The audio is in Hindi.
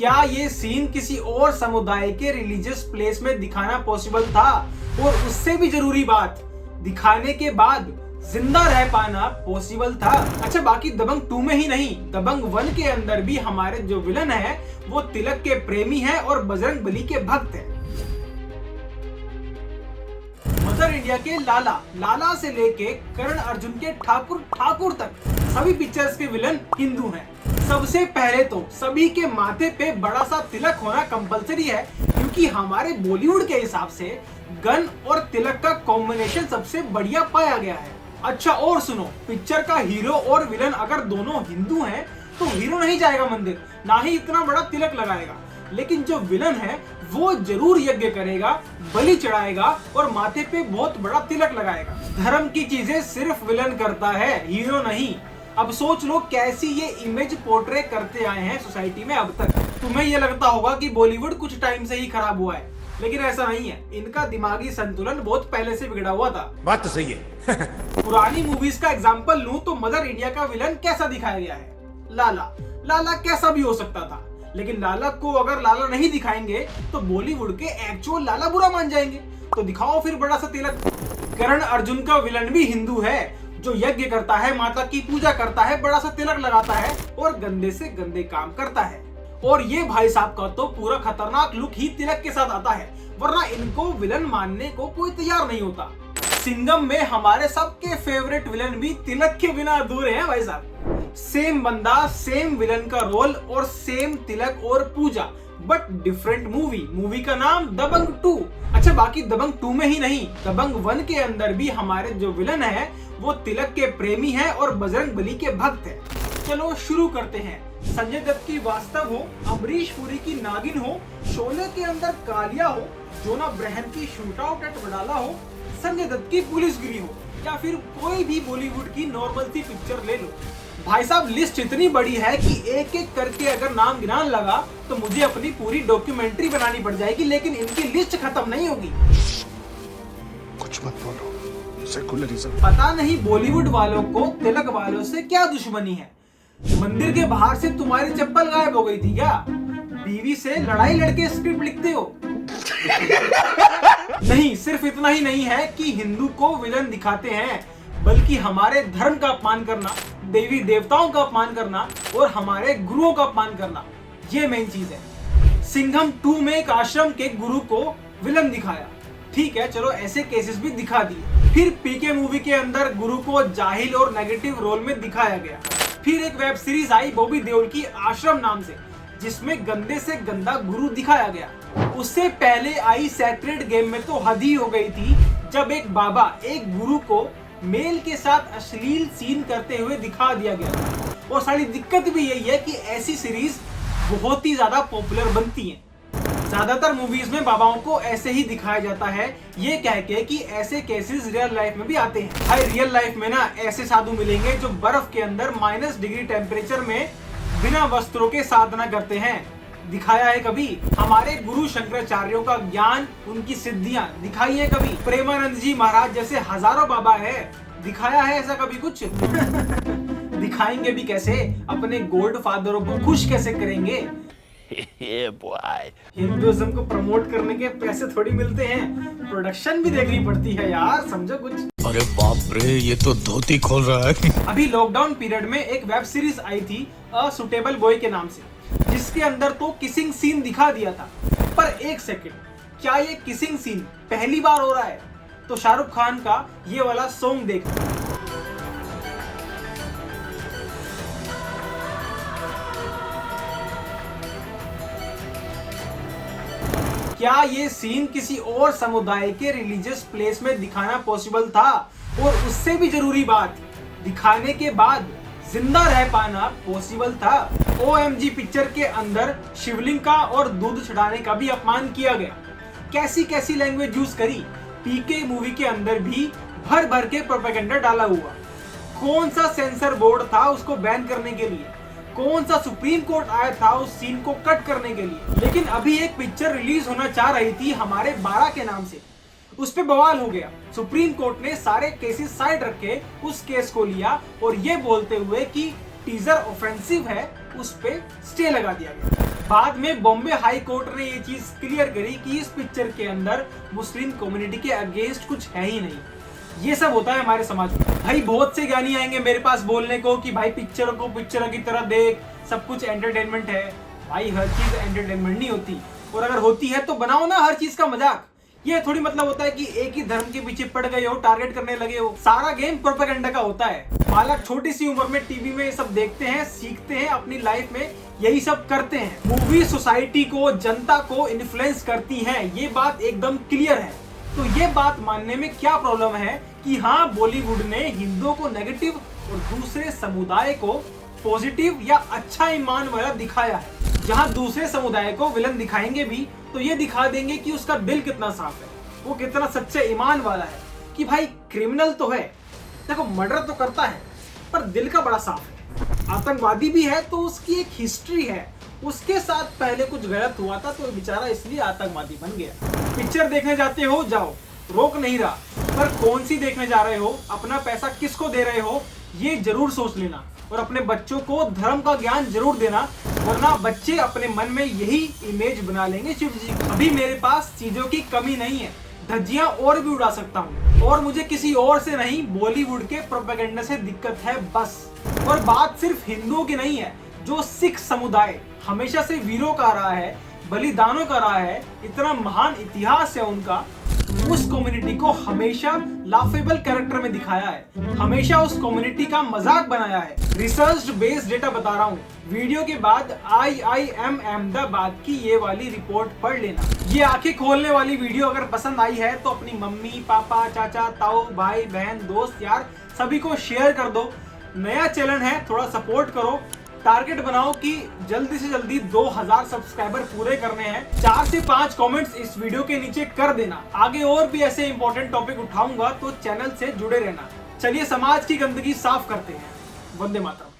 क्या ये सीन किसी और समुदाय के रिलीजियस प्लेस में दिखाना पॉसिबल था? और उससे भी जरूरी बात, दिखाने के बाद जिंदा रह पाना पॉसिबल था? अच्छा, बाकी दबंग 2 में ही नहीं, दबंग 1 के अंदर भी हमारे जो विलन है वो तिलक के प्रेमी है और बजरंग बली के भक्त है। मदर इंडिया के लाला से लेके करण अर्जुन के ठाकुर तक सभी पिक्चर्स के विलन हिंदू हैं। सबसे पहले तो सभी के माथे पे बड़ा सा तिलक होना कंपलसरी है, क्योंकि हमारे बॉलीवुड के हिसाब से गन और तिलक का कॉम्बिनेशन सबसे बढ़िया पाया गया है। अच्छा और सुनो, पिक्चर का हीरो और विलन अगर दोनों हिंदू हैं तो हीरो नहीं जाएगा मंदिर, ना ही इतना बड़ा तिलक लगाएगा, लेकिन जो विलन है वो जरूर यज्ञ करेगा, बलि चढ़ाएगा और माथे पे बहुत बड़ा तिलक लगाएगा। धर्म की चीजें सिर्फ विलन करता है, हीरो नहीं। अब सोच लो कैसी ये इमेज पोर्ट्रे करते आए हैं सोसाइटी में अब तक। तुम्हें ये लगता होगा कि बॉलीवुड कुछ टाइम से ही खराब हुआ है, लेकिन ऐसा नहीं है। इनका दिमागी संतुलन बहुत पहले से बिगड़ा हुआ था। बात तो सही है। पुरानी मूवीज का एग्जांपल लूं तो मदर इंडिया का विलन कैसा दिखाया गया है? लाला कैसा भी हो सकता था, लेकिन लाला को अगर लाला नहीं दिखाएंगे तो बॉलीवुड के एक्चुअल लाला बुरा मान जाएंगे। तो दिखाओ फिर बड़ा सा तिलक। करण अर्जुन का विलन भी हिंदू है, जो यज्ञ करता है, माता की पूजा करता है, बड़ा सा तिलक लगाता है और गंदे से गंदे काम करता है। और ये भाई साहब का तो पूरा खतरनाक लुक ही तिलक के साथ आता है, वरना इनको विलन मानने को कोई तैयार नहीं होता। सिंघम में हमारे सबके फेवरेट विलन भी तिलक के बिना अधूरे हैं भाई साहब। सेम बंदा, सेम विलन का रोल और सेम तिलक और पूजा, बट डिफरेंट मूवी का नाम दबंग 2। अच्छा, बाकी दबंग 2 में ही नहीं, दबंग 1 के अंदर भी हमारे जो विलन है वो तिलक के प्रेमी है और बजरंग बली के भक्त है। चलो शुरू करते हैं। संजय दत्त की वास्तव हो, अमरीश पुरी की नागिन हो, शोले के अंदर कालिया हो, जोना ब्रहन की शूट आउट एट वडाला हो, संजय दत्त की पुलिसगिरी हो, या फिर कोई भी बॉलीवुड की नॉर्मल सी पिक्चर ले लो। भाई साहब, लिस्ट इतनी बड़ी है कि एक एक करके अगर नाम गिनान लगा तो मुझे अपनी पूरी डॉक्यूमेंट्री बनानी पड़ जाएगी, लेकिन इनकी लिस्ट खत्म नहीं होगी। कुछ मत बोलो, सेकुलरिज्म। पता नहीं बॉलीवुड वालों को तिलक वालों से क्या दुश्मनी है। मंदिर के बाहर से तुम्हारी चप्पल गायब हो गई थी क्या? बीवी से लड़ाई लड़के स्क्रिप्ट लिखते हो? नहीं, सिर्फ इतना ही नहीं है कि हिंदू को विलन दिखाते हैं, बल्कि हमारे धर्म का अपमान करना, देवी देवताओं का अपमान करना और हमारे गुरुओं का अपमान करना, ये मेन चीज है। सिंघम 2 में एक आश्रम के गुरु को विलन दिखाया, ठीक है, चलो ऐसे केसेस भी दिखा दिए। फिर पीके मूवी के अंदर गुरु को जाहिल और नेगेटिव रोल में दिखाया गया। फिर एक वेब सीरीज आई बॉबी देओल की आश्रम नाम से, जिसमें गंदे से गंदा गुरु दिखाया गया। उससे पहले आई सेक्रेड गेम में तो हद ही हो गई थी, जब एक बाबा एक गुरु को मेल के साथ अश्लील सीन करते हुए दिखा दिया गया। और सारी दिक्कत भी यही है कि ऐसी सीरीज बहुत ही ज्यादा पॉपुलर बनती हैं। ज्यादातर मूवीज में बाबाओं को ऐसे ही दिखाया जाता है, ये कह के कि ऐसे केसेस रियल लाइफ में भी आते हैं। भाई रियल लाइफ में ना ऐसे साधु मिलेंगे जो बर्फ के अंदर -डिग्री टेम्परेचर में बिना वस्त्रों के साधना करते हैं। दिखाया है कभी? हमारे गुरु शंकराचार्यों का ज्ञान, उनकी सिद्धियां दिखाई है कभी? प्रेमानंद जी महाराज जैसे हजारों बाबा है, दिखाया है ऐसा कभी कुछ? दिखाएंगे भी कैसे? अपने गोल्ड फादरों को खुश कैसे करेंगे? हिंदुइज्म को प्रमोट करने के पैसे थोड़ी मिलते हैं, प्रोडक्शन भी देखनी पड़ती है यार, समझो कुछ। अरे बाप रे, ये तो धोती खोल रहा है। अभी लॉकडाउन पीरियड में एक वेब सीरीज आई थी अ सुटेबल बॉय के नाम से, जिसके अंदर तो किसिंग सीन दिखा दिया था। पर एक सेकंड, क्या ये किसिंग सीन पहली बार हो रहा है? तो शाहरुख खान का ये वाला सॉन्ग देखना। क्या ये सीन किसी और समुदाय के रिलीजियस प्लेस में दिखाना पॉसिबल था? और उससे भी जरूरी बात, दिखाने के बाद जिंदा रह पाना पॉसिबल था? OMG पिक्चर के अंदर शिवलिंग का और दूध चढ़ाने का भी अपमान किया गया। कैसी कैसी लैंग्वेज यूज करी। पीके मूवी के अंदर भी भर भर के प्रोपेगेंडा डाला हुआ। कौन सा सेंसर बोर्ड था उसको बैन करने के लिए? कौन सा सुप्रीम कोर्ट आया था उस सीन को कट करने के लिए? लेकिन अभी एक पिक्चर रिलीज होना चाह रही थी हमारे 12 के नाम से, उस पे बवाल हो गया। सुप्रीम कोर्ट ने सारे केसेस साइड रखे, उस केस को लिया और ये बोलते हुए कि टीजर ऑफेंसिव है, उस पे स्टे लगा दिया गया। बाद में बॉम्बे हाई कोर्ट ने ये चीज क्लियर करी कि इस पिक्चर के अंदर मुस्लिम कम्युनिटी के अगेंस्ट कुछ है ही नहीं। ये सब होता है हमारे समाज में। भाई बहुत से ज्ञानी आएंगे मेरे पास बोलने को कि भाई पिक्चरों को पिक्चर की तरह देख, सब कुछ एंटरटेनमेंट है। भाई हर चीज एंटरटेनमेंट नहीं होती, और अगर होती है तो बनाओ ना हर चीज का मजाक। ये थोड़ी मतलब होता है कि एक ही धर्म के पीछे पड़ गए हो, टारगेट करने लगे हो। सारा गेम प्रोपेगेंडा का होता है। बालक छोटी सी उम्र में टीवी में ये सब देखते हैं, सीखते हैं, अपनी लाइफ में यही सब करते हैं। मूवी सोसाइटी को, जनता को इन्फ्लुएंस करती हैं, ये बात एकदम क्लियर है। तो ये बात मानने में क्या प्रॉब्लम है कि हाँ बॉलीवुड ने हिंदुओं को नेगेटिव और दूसरे समुदाय को पॉजिटिव या अच्छा ईमान वाला दिखाया है। जहाँ दूसरे समुदाय को विलन दिखाएंगे भी तो ये दिखा देंगे कि उसका दिल कितना साफ है, वो कितना सच्चे ईमान वाला है। कि भाई क्रिमिनल तो है, देखो मर्डर तो करता है, पर दिल का बड़ा साफ है। आतंकवादी भी है तो उसकी एक हिस्ट्री है, उसके साथ पहले कुछ गलत हुआ था तो बेचारा इसलिए आतंकवादी बन गया। पिक्चर देखने जाते हो जाओ, रोक नहीं रहा, पर कौन सी देखने जा रहे हो, अपना पैसा किसको दे रहे हो, ये जरूर सोच लेना। और अपने बच्चों को धर्म का ज्ञान जरूर देना, वरना बच्चे अपने मन में यही इमेज बना लेंगे शिव जी की। अभी मेरे पास चीजों की कमी नहीं है, धज्जियां और भी उड़ा सकता हूँ, और मुझे किसी और से नहीं बॉलीवुड के प्रोपेगेंडा से दिक्कत है बस। और बात सिर्फ हिंदुओं की नहीं है, जो सिख समुदाय हमेशा से वीरों का रहा है, बलिदानों का रहा है, इतना महान इतिहास है उनका, उस कम्युनिटी को हमेशा लाफेबल कैरेक्टर में दिखाया है, हमेशा उस कम्युनिटी का मजाक बनाया है। रिसर्च बेस्ड डेटा बता रहा हूँ। वीडियो के बाद IIM अहमदाबाद की ये वाली रिपोर्ट पढ़ लेना। ये आंखें खोलने वाली वीडियो अगर पसंद आई है तो अपनी मम्मी, पापा, चाचा, ताऊ, भाई, बहन, दोस्त, यार सभी को शेयर कर दो। नया चैनल है, थोड़ा सपोर्ट करो। टारगेट बनाओ कि जल्दी से जल्दी 2000 सब्सक्राइबर पूरे करने हैं। 4 से 5 कमेंट्स इस वीडियो के नीचे कर देना। आगे और भी ऐसे इंपॉर्टेंट टॉपिक उठाऊंगा तो चैनल से जुड़े रहना। चलिए समाज की गंदगी साफ करते हैं। वंदे मातरम।